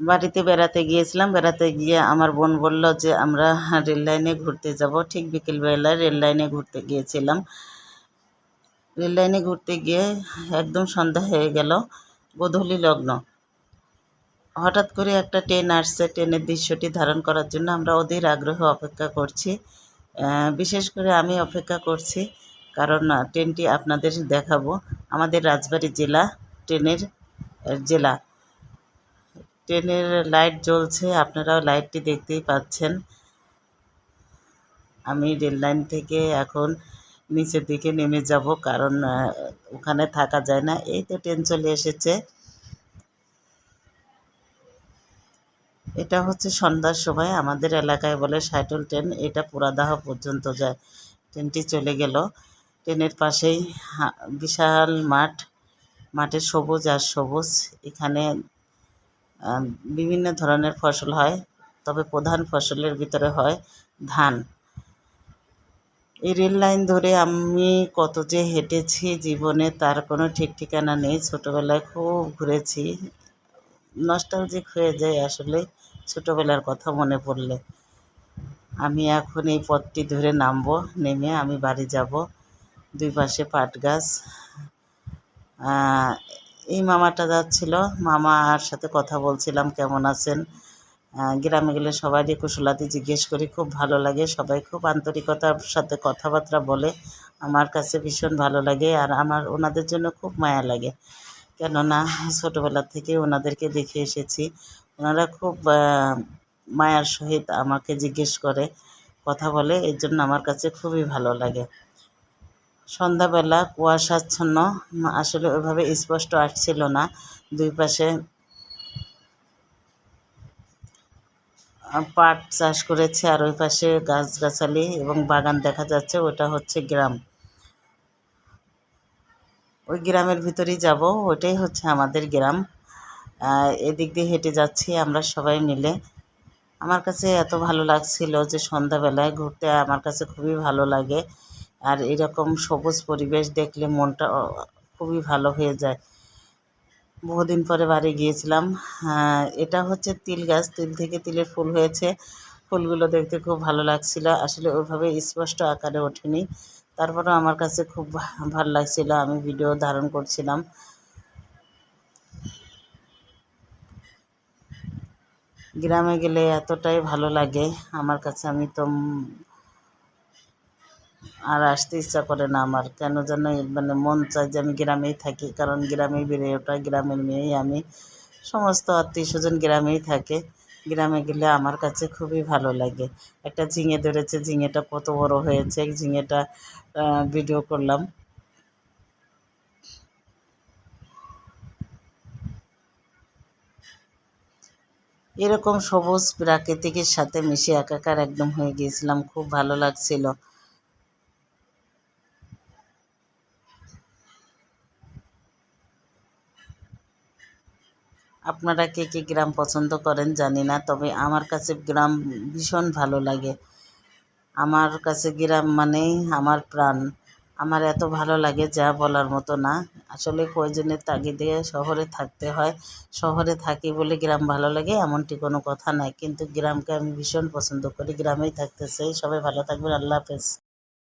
বাড়িতে বেড়াতে গিয়েছিলাম। বেড়াতে গিয়ে আমার বোন বলল যে আমরা রেল লাইনে ঘুরতে যাব। ঠিক বিকেলবেলায় রেল লাইনে ঘুরতে গিয়েছিলাম। রেল লাইনে ঘুরতে গিয়ে একদম সন্ধ্যা হয়ে গেল, গোধূলি লগ্ন। হঠাৎ করে একটা ট্রেন আসছে। ট্রেনের দৃশ্যটি ধারণ করার জন্য আমরা অধীর আগ্রহে অপেক্ষা করছি। বিশেষ করে আমি অপেক্ষা করছি, কারণ ট্রেনটি আপনাদের দেখাবো। আমাদের রাজবাড়ী জেলা ট্রেনের জেলা। ট্রেনের লাইট জ্বলছে, আপনারাও লাইটটি দেখতেই পাচ্ছেন। আমি রেল লাইন থেকে এখন নিচের দিকে নেমে যাব, কারণ ওখানে থাকা যায় না। এই তো ট্রেন চলে এসেছে। এটা হচ্ছে সন্ধ্যার সময়, আমাদের এলাকায় বলে শাটল ট্রেন। এটা পুরাদাহ পর্যন্ত যায়। ট্রেনটি চলে গেল। ট্রেনের পাশেই বিশাল মাঠ, মাঠে সবুজ আর সবুজ। এখানে বিভিন্ন ধরনের ফসল হয়, তবে প্রধান ফসলের ভিতরে হয় ধান। এই রেল লাইন ধরে আমি কত যে হেঁটেছি জীবনে তার কোনো ঠিক ঠিকানা নেই। ছোটোবেলায় খুব ঘুরেছি। নস্টালজিক হয়ে যায় আসলে ছোটোবেলার কথা মনে পড়লে। আমি এখন এই পথটি ধরে নামবো, নেমে আমি বাড়ি যাব। দুই পাশে পাট গাছ। এই মামাটা যাচ্ছিল, মামার সাথে কথা বলছিলাম কেমন আছেন। গ্রামে গেলে সবারই কুশলাদি জিজ্ঞেস করি, খুব ভালো লাগে। সবাই খুব আন্তরিকতার সাথে কথাবার্তা বলে, আমার কাছে ভীষণ ভালো লাগে। আর আমার ওনাদের জন্য খুব মায়া লাগে, কেননা ছোটোবেলা থেকে ওনাদেরকে দেখে এসেছি। ওনারা খুব মায়ার সহিত আমাকে জিজ্ঞেস করে, কথা বলে, এর জন্য আমার কাছে খুবই ভালো লাগে। সন্ধ্যাবেলা কুয়াশাচ্ছন্ন, আসলে ওইভাবে স্পষ্ট আসছিল না। দুই পাশে পাট চাষ করেছে, আর ওই পাশে গাছগাছালি এবং বাগান দেখা যাচ্ছে। ওটা হচ্ছে গ্রাম। ওই গ্রামের ভিতরেই যাব, ওইটাই হচ্ছে আমাদের গ্রাম। এদিক দিয়ে হেঁটে যাচ্ছি আমরা সবাই মিলে। আমার কাছে এত ভালো লাগছিল যে সন্ধ্যাবেলায় ঘুরতে আমার কাছে খুবই ভালো লাগে। আর এরকম সবুজ পরিবেশ দেখলে মনটা খুবই ভালো হয়ে যায়। বহুদিন পরে বাড়ি গিয়েছিলাম। এটা হচ্ছে তিল গাছ, তিল থেকে তিলের ফুল হয়েছে। ফুলগুলো দেখতে খুব ভালো লাগছিল। আসলে ওইভাবে স্পষ্ট আকারে ওঠেনি, তারপরেও আমার কাছে খুব ভালো লাগছিল। আমি ভিডিও ধারণ করছিলাম। গ্রামে গেলে এতটাই ভালো লাগে আমার কাছে, আমি তো আর আসতে ইচ্ছা করে না আমার। কেন যেন মানে মন চায় যে আমি গ্রামেই থাকি, কারণ গ্রামেই বেড়ে ওঠা, গ্রামের মেয়েই আমি। সমস্ত আত্মীয় স্বজন গ্রামেই থাকে। গ্রামে গেলে আমার কাছে খুবই ভালো লাগে। একটা ঝিঙে ধরেছে, ঝিঙেটা কত বড় হয়েছে, ঝিঙেটা ভিডিও করলাম। এরকম সবুজ প্রাকৃতিকের সাথে মিশে একাকার একদম হয়ে গিয়েছিলাম, খুব ভালো লাগছিল। আপনারা কে কে গ্রাম পছন্দ করেন জানি না, তবে আমার কাছে গ্রাম ভীষণ ভালো লাগে। আমার কাছে গ্রাম মানেই আমার প্রাণ। আমার এত ভালো লাগে যা বলার মতো না। আসলে প্রয়োজনের তাগিদে শহরে থাকতে হয়। শহরে থাকি বলে গ্রাম ভালো লাগে এমনটি কোনো কথা নাই, কিন্তু গ্রামকে আমি ভীষণ পছন্দ করি, গ্রামেই থাকতে চাই। সবাই ভালো থাকবেন। আল্লাহ হাফেজ।